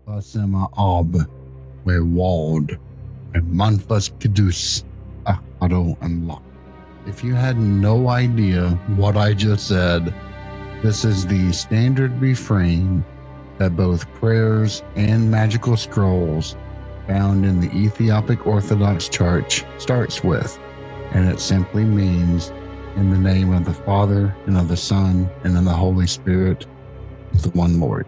Basema Ab, Wewald, Manfas Kidus, Ahado and Lock. If you had no idea what I just said, this is the standard refrain that both prayers and magical scrolls found in the Ethiopian Orthodox Church starts with, and it simply means, in the name of the Father, and of the Son, and of the Holy Spirit, the one Lord.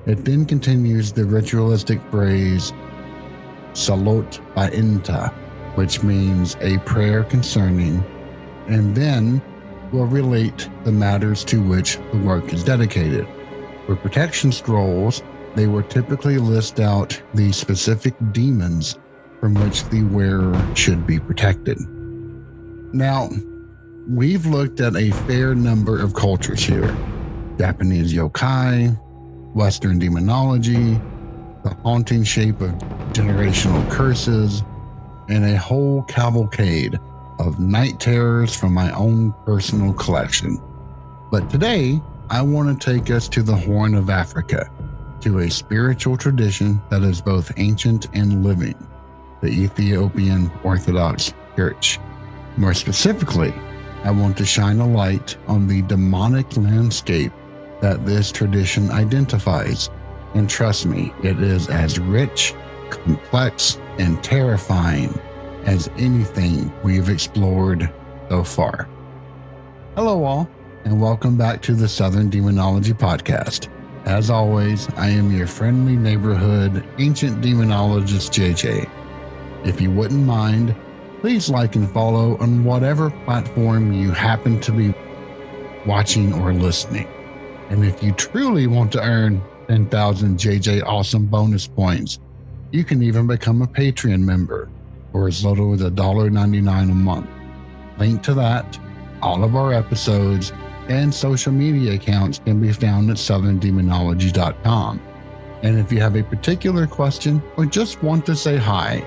It then continues the ritualistic phrase, Salot Ba'inta, which means a prayer concerning, and then will relate the matters to which the work is dedicated. For protection scrolls, they will typically list out the specific demons from which the wearer should be protected. Now, we've looked at a fair number of cultures here: Japanese yokai, Western demonology, the haunting shape of generational curses, and a whole cavalcade of night terrors from my own personal collection. But today, I want to take us to the Horn of Africa, to a spiritual tradition that is both ancient and living, the Ethiopian Orthodox Church. More specifically, I want to shine a light on the demonic landscape that this tradition identifies. And trust me, it is as rich, complex, and terrifying as anything we've explored so far. Hello all, and welcome back to the Southern Demonology podcast. As always, I am your friendly neighborhood ancient demonologist JJ. If you wouldn't mind, please like and follow on whatever platform you happen to be watching or listening. And if you truly want to earn 10,000 JJ awesome bonus points, you can even become a Patreon member for as little as $1.99 a month. Link to that, all of our episodes, and social media accounts can be found at southerndemonology.com. And if you have a particular question or just want to say hi,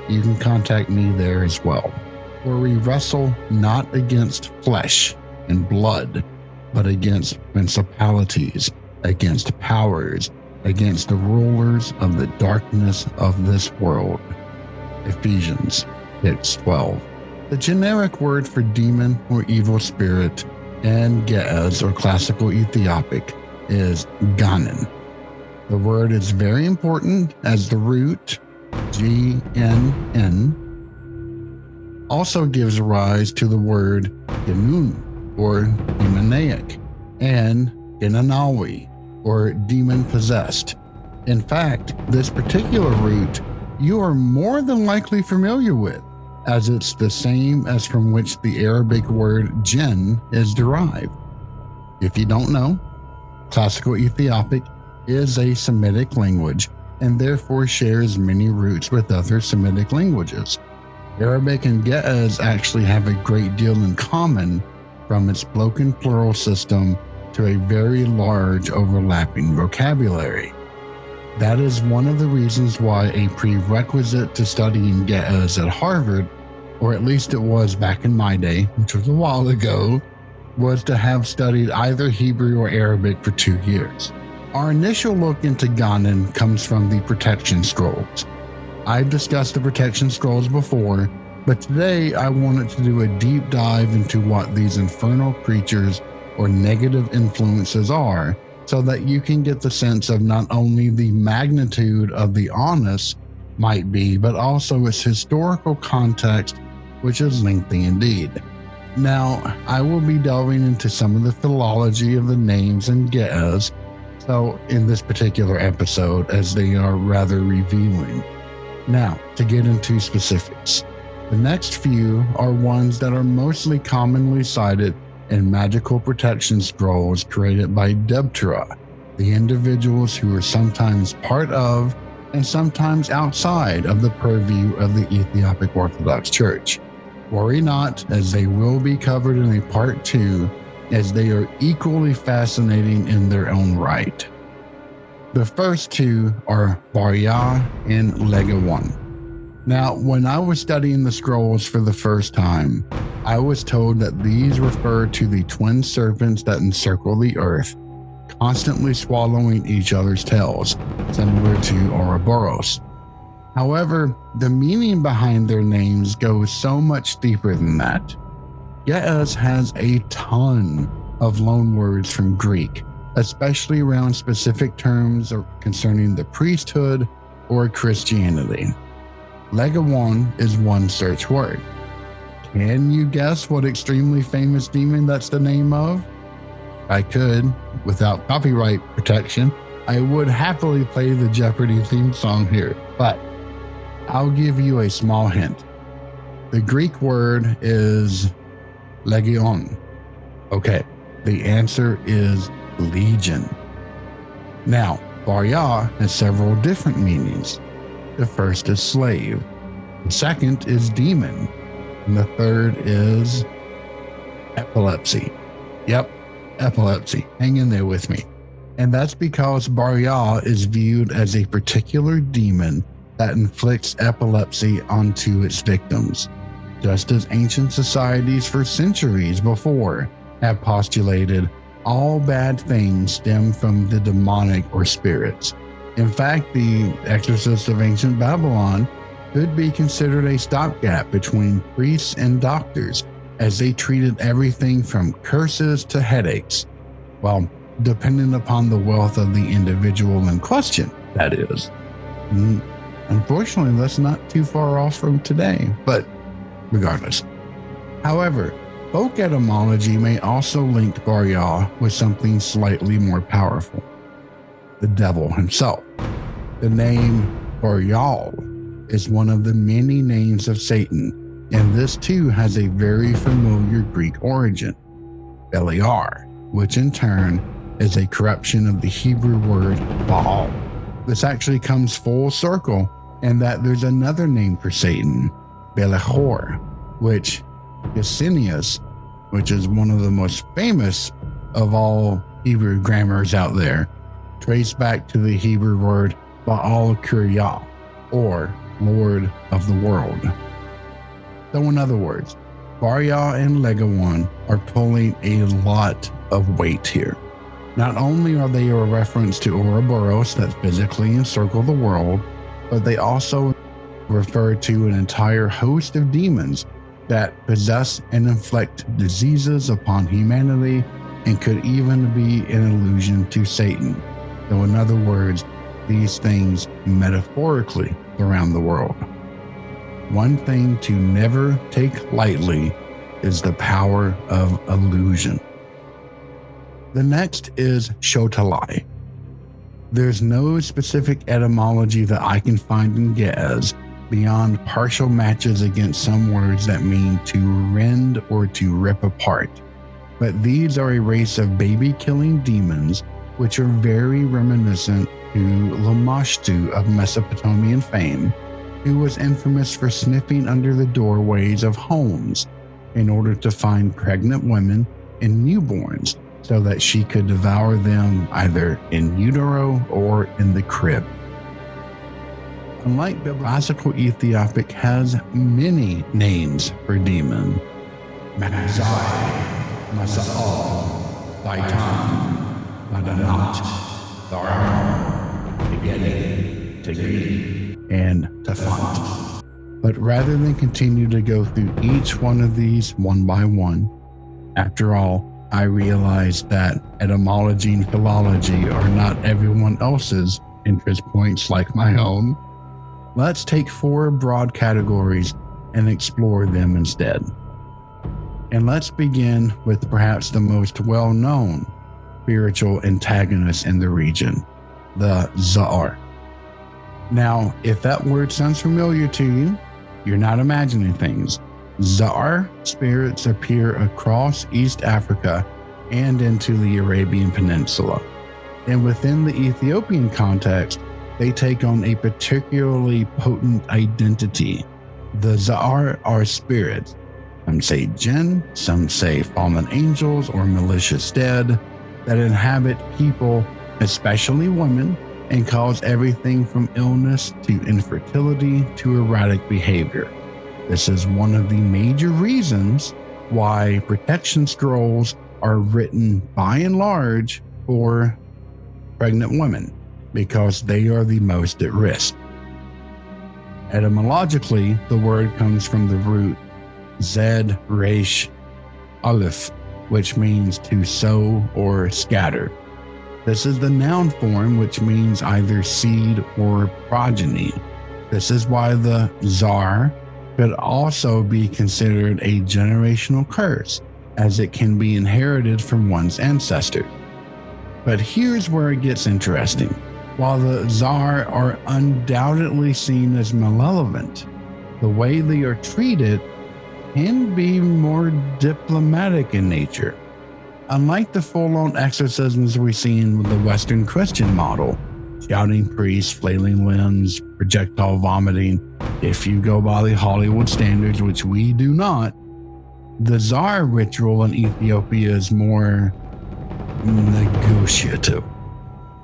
you can contact me there as well. For we wrestle not against flesh and blood, but against principalities, against powers, against the rulers of the darkness of this world. Ephesians 6:12. The generic word for demon or evil spirit and Ge'ez or classical Ethiopic is Ganen. The word is very important as the root GNN also gives rise to the word Genun or demoniac and Genanawi or demon possessed. In fact, this particular root you are more than likely familiar with, as it's the same as from which the Arabic word jinn is derived. If you don't know, classical Ethiopic is a Semitic language and therefore shares many roots with other Semitic languages. Arabic and Ge'ez actually have a great deal in common, from its broken plural system to a very large overlapping vocabulary. That is one of the reasons why a prerequisite to studying Ge'ez at Harvard, or at least it was back in my day, which was a while ago, was to have studied either Hebrew or Arabic for 2 years. Our initial look into Ganen comes from the protection scrolls. I've discussed the protection scrolls before, but today I wanted to do a deep dive into what these infernal creatures or negative influences are, so that you can get the sense of not only the magnitude of the onus might be, but also its historical context, which is lengthy indeed. Now, I will be delving into some of the philology of the names in Ge'ez, so in this particular episode, as they are rather revealing. Now, to get into specifics, the next few are ones that are mostly commonly cited in magical protection scrolls created by Debtura, the individuals who are sometimes part of and sometimes outside of the purview of the Ethiopian Orthodox Church. Worry not, as they will be covered in a part 2, as they are equally fascinating in their own right. The first two are Barya and Legewon. Now, when I was studying the scrolls for the first time, I was told that these refer to the twin serpents that encircle the earth, constantly swallowing each other's tails, similar to Ouroboros. However, the meaning behind their names goes so much deeper than that. Ge'ez has a ton of loanwords from Greek, especially around specific terms concerning the priesthood or Christianity. Legewon is one search word. Can you guess what extremely famous demon that's the name of? I could, without copyright protection. I would happily play the Jeopardy theme song here, but I'll give you a small hint. The Greek word is legion. Okay, the answer is legion. Now, Barya has several different meanings. The first is slave. The second is demon. And the third is epilepsy. Yep, epilepsy. Hang in there with me. And that's because Barya is viewed as a particular demon that inflicts epilepsy onto its victims, just as ancient societies for centuries before have postulated all bad things stem from the demonic or spirits. In fact, the exorcists of ancient Babylon could be considered a stopgap between priests and doctors, as they treated everything from curses to headaches. Well, depending upon the wealth of the individual in question, that is. Unfortunately, that's not too far off from today, but regardless. However, folk etymology may also link Barya with something slightly more powerful: the devil himself. The name Baryal is one of the many names of Satan, and this too has a very familiar Greek origin, Beliar, which in turn is a corruption of the Hebrew word Baal. This actually comes full circle in that there's another name for Satan, Belechor, which Gesenius, which is one of the most famous of all Hebrew grammars out there, traced back to the Hebrew word Baal Kuryah, or Lord of the World. So in other words, Barya and Legewon are pulling a lot of weight here. Not only are they a reference to Ouroboros that physically encircle the world, but they also refer to an entire host of demons that possess and inflict diseases upon humanity and could even be an allusion to Satan. So in other words, these things metaphorically around the world. One thing to never take lightly is the power of illusion. The next is Shotalay. There's no specific etymology that I can find in Ge'ez beyond partial matches against some words that mean to rend or to rip apart. But these are a race of baby-killing demons which are very reminiscent to Lamashtu of Mesopotamian fame, who was infamous for sniffing under the doorways of homes in order to find pregnant women and newborns so that she could devour them either in utero or in the crib. Unlike classical Ethiopic has many names for demon. Mazai, Masa'al, Baitan, Madanat, Zār, Tigri, and Tafant. But rather than continue to go through each one of these one by one, after all, I realized that etymology and philology are not everyone else's interest points like my own. Let's take 4 broad categories and explore them instead. And let's begin with perhaps the most well-known spiritual antagonist in the region, the Zār. Now, if that word sounds familiar to you, you're not imagining things. Zār spirits appear across East Africa and into the Arabian Peninsula. And within the Ethiopian context, they take on a particularly potent identity. The Zār are spirits. Some say jinn, some say fallen angels or malicious dead, that inhabit people, especially women, and cause everything from illness to infertility to erratic behavior. This is one of the major reasons why protection scrolls are written by and large for pregnant women because they are the most at risk. Etymologically, the word comes from the root Zed Resh Aleph, which means to sow or scatter. This is the noun form, which means either seed or progeny. This is why the Zār could also be considered a generational curse, as it can be inherited from one's ancestors. But here's where it gets interesting. While the Zār are undoubtedly seen as malevolent, the way they are treated can be more diplomatic in nature. Unlike the full-on exorcisms we see in the Western Christian model, shouting priests, flailing limbs, projectile vomiting, if you go by the Hollywood standards, which we do not, the Zār ritual in Ethiopia is more negotiative.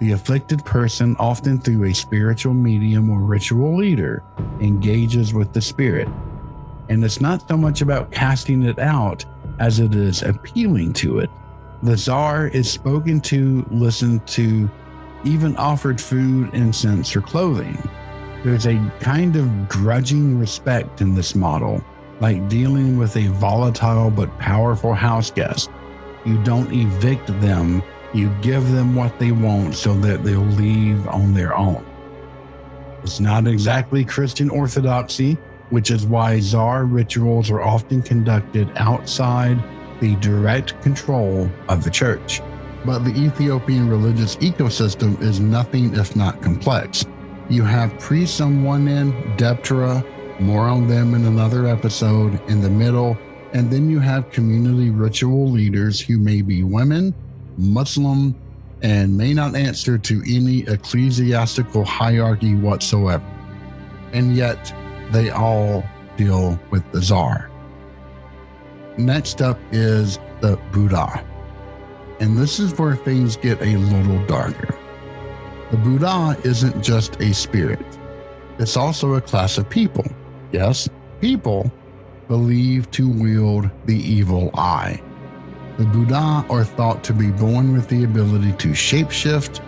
The afflicted person, often through a spiritual medium or ritual leader, engages with the spirit. And it's not so much about casting it out as it is appealing to it. The Zār is spoken to, listened to, even offered food, incense, or clothing. There's a kind of grudging respect in this model, like dealing with a volatile but powerful house guest. You don't evict them, you give them what they want so that they'll leave on their own. It's not exactly Christian orthodoxy, which is why Zār rituals are often conducted outside the direct control of the church. But the Ethiopian religious ecosystem is nothing if not complex. You have priests on one end, Deptera, more on them in another episode, in the middle, and then you have community ritual leaders who may be women, Muslim, and may not answer to any ecclesiastical hierarchy whatsoever. And yet, they all deal with the Zār. Next up is the Buda. And this is where things get a little darker. The Buda isn't just a spirit. It's also a class of people. Yes, people believed to wield the evil eye. The Buda are thought to be born with the ability to shapeshift,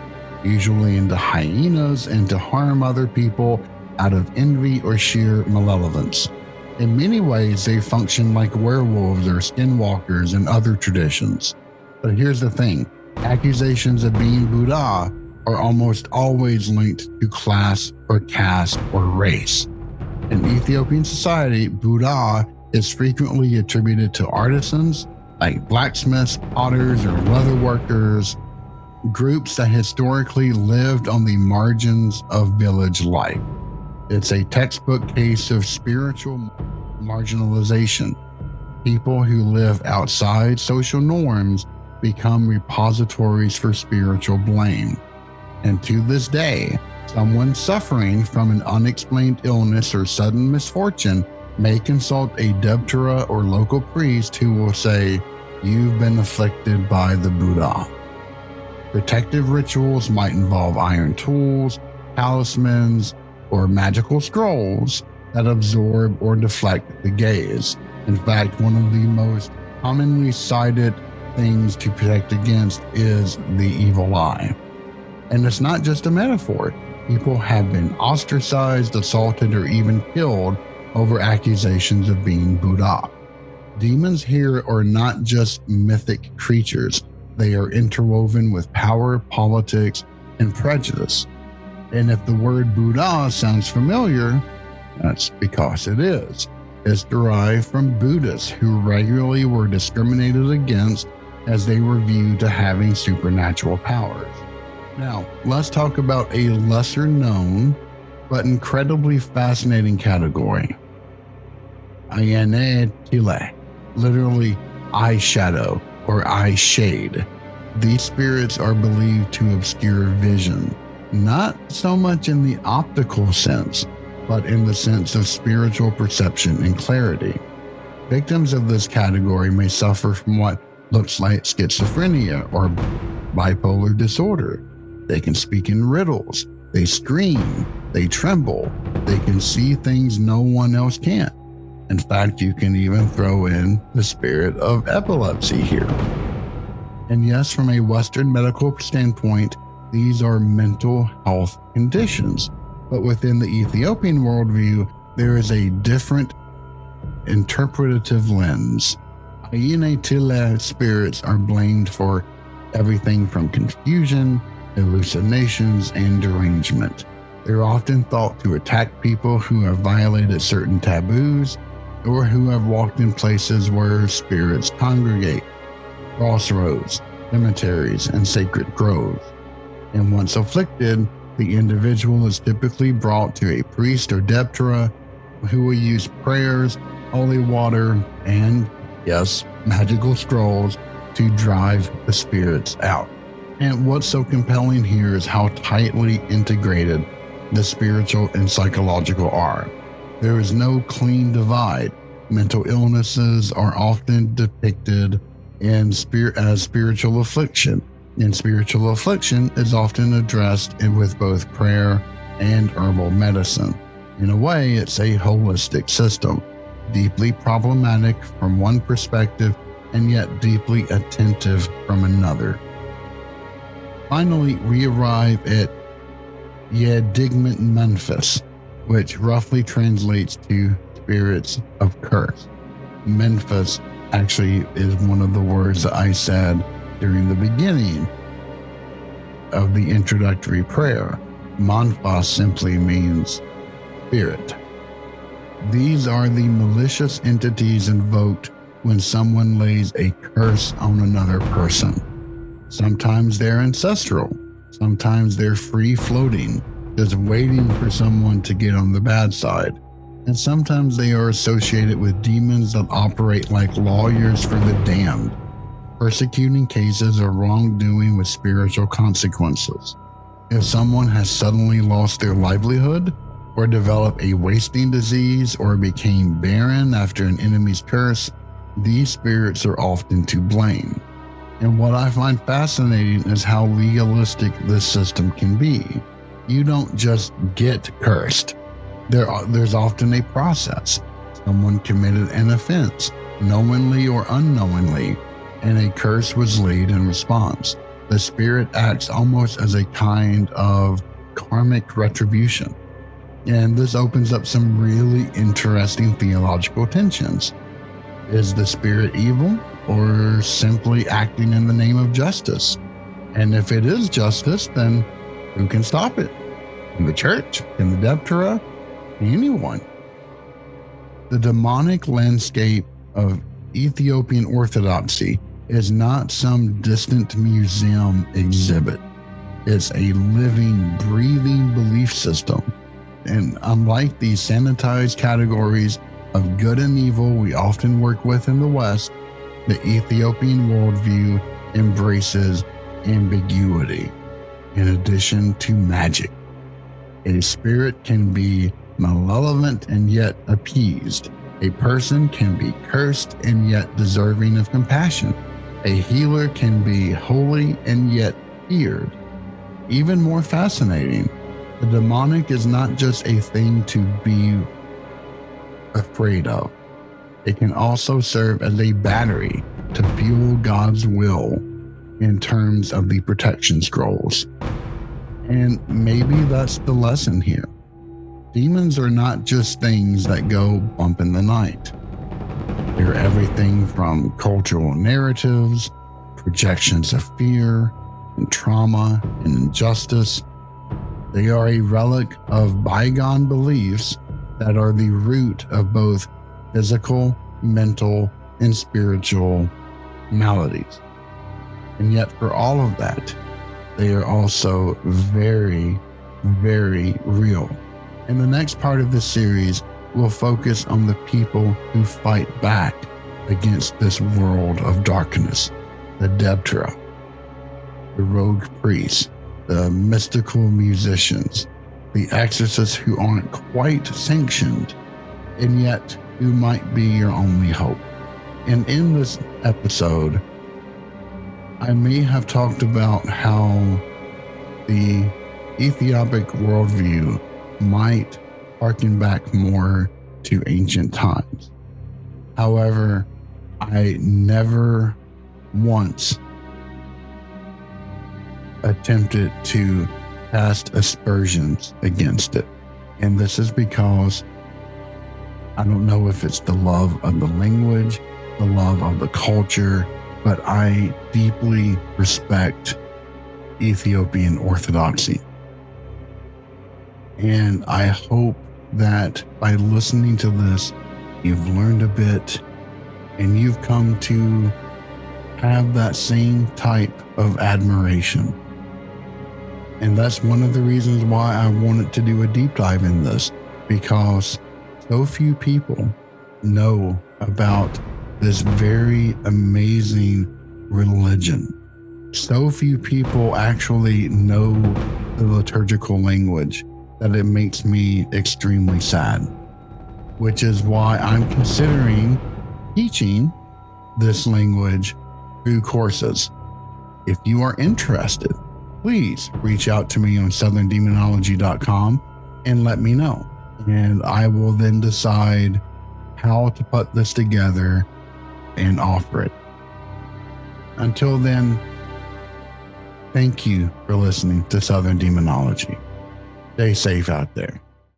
usually into hyenas, and to harm other people out of envy or sheer malevolence. In many ways, they function like werewolves or skinwalkers in other traditions. But here's the thing, accusations of being Buddha are almost always linked to class or caste or race. In Ethiopian society, Buddha is frequently attributed to artisans like blacksmiths, potters, or leather workers, groups that historically lived on the margins of village life. It's a textbook case of spiritual marginalization. People who live outside social norms become repositories for spiritual blame. And to this day, someone suffering from an unexplained illness or sudden misfortune may consult a Deptera or local priest who will say, "You've been afflicted by the Buddha." Protective rituals might involve iron tools, talismans, or magical scrolls that absorb or deflect the gaze. In fact, one of the most commonly cited things to protect against is the evil eye. And it's not just a metaphor. People have been ostracized, assaulted, or even killed over accusations of being Buddha. Demons here are not just mythic creatures. They are interwoven with power, politics, and prejudice. And if the word Buddha sounds familiar, that's because it is. It's derived from Buddhists who regularly were discriminated against as they were viewed to having supernatural powers. Now, let's talk about a lesser known but incredibly fascinating category. Ayine Tila, literally eye shadow or eye shade. These spirits are believed to obscure vision, not so much in the optical sense, but in the sense of spiritual perception and clarity. Victims of this category may suffer from what looks like schizophrenia or bipolar disorder. They can speak in riddles, they scream, they tremble, they can see things no one else can. In fact, you can even throw in the spirit of epilepsy here. And yes, from a Western medical standpoint, these are mental health conditions. But within the Ethiopian worldview, there is a different interpretative lens. Ayine Tila spirits are blamed for everything from confusion, hallucinations, and derangement. They're often thought to attack people who have violated certain taboos or who have walked in places where spirits congregate, crossroads, cemeteries, and sacred groves. And once afflicted, the individual is typically brought to a priest or debtera who will use prayers, holy water, and, yes, magical scrolls to drive the spirits out. And what's so compelling here is how tightly integrated the spiritual and psychological are. There is no clean divide. Mental illnesses are often depicted as spiritual affliction, and spiritual affliction is often addressed with both prayer and herbal medicine. In a way, it's a holistic system, deeply problematic from one perspective and yet deeply attentive from another. Finally, we arrive at Ye Digimt Menfes, which roughly translates to spirits of curse. Menfes actually is one of the words that I said during the beginning of the introductory prayer. Menfes simply means spirit. These are the malicious entities invoked when someone lays a curse on another person. Sometimes they're ancestral, sometimes they're free-floating, just waiting for someone to get on the bad side. And sometimes they are associated with demons that operate like lawyers for the damned, persecuting cases of wrongdoing with spiritual consequences. If someone has suddenly lost their livelihood, or developed a wasting disease, or became barren after an enemy's curse, these spirits are often to blame. And what I find fascinating is how legalistic this system can be. You don't just get cursed. There's often a process. Someone committed an offense, knowingly or unknowingly, and a curse was laid in response. The spirit acts almost as a kind of karmic retribution. And this opens up some really interesting theological tensions. Is the spirit evil or simply acting in the name of justice? And if it is justice, then who can stop it? Can the church? Can the debtera? Anyone? The demonic landscape of Ethiopian Orthodoxy is not some distant museum exhibit. It's a living, breathing belief system. And unlike the sanitized categories of good and evil we often work with in the West, the Ethiopian worldview embraces ambiguity in addition to magic. A spirit can be malevolent and yet appeased. A person can be cursed and yet deserving of compassion. A healer can be holy and yet feared. Even more fascinating, the demonic is not just a thing to be afraid of. It can also serve as a battery to fuel God's will in terms of the protection scrolls. And maybe that's the lesson here. Demons are not just things that go bump in the night. They're everything from cultural narratives, projections of fear and trauma and injustice. They are a relic of bygone beliefs that are the root of both physical, mental, and spiritual maladies. And yet for all of that, they are also very, very real. In the next part of this series, we'll focus on the people who fight back against this world of darkness, the debtera, the rogue priests, the mystical musicians, the exorcists who aren't quite sanctioned, and yet who might be your only hope. And in this episode, I may have talked about how the Ethiopic worldview might harken back more to ancient times. However, I never once attempted to cast aspersions against it. And this is because I don't know if it's the love of the language, the love of the culture, but I deeply respect Ethiopian Orthodoxy. And I hope that by listening to this, you've learned a bit and you've come to have that same type of admiration. And that's one of the reasons why I wanted to do a deep dive in this, because so few people know about this very amazing religion. So few people actually know the liturgical language that it makes me extremely sad, which is why I'm considering teaching this language through courses. If you are interested, please reach out to me on southerndemonology.com and let me know. And I will then decide how to put this together and offer it. Until then, thank you for listening to Southern Demonology. Stay safe out there.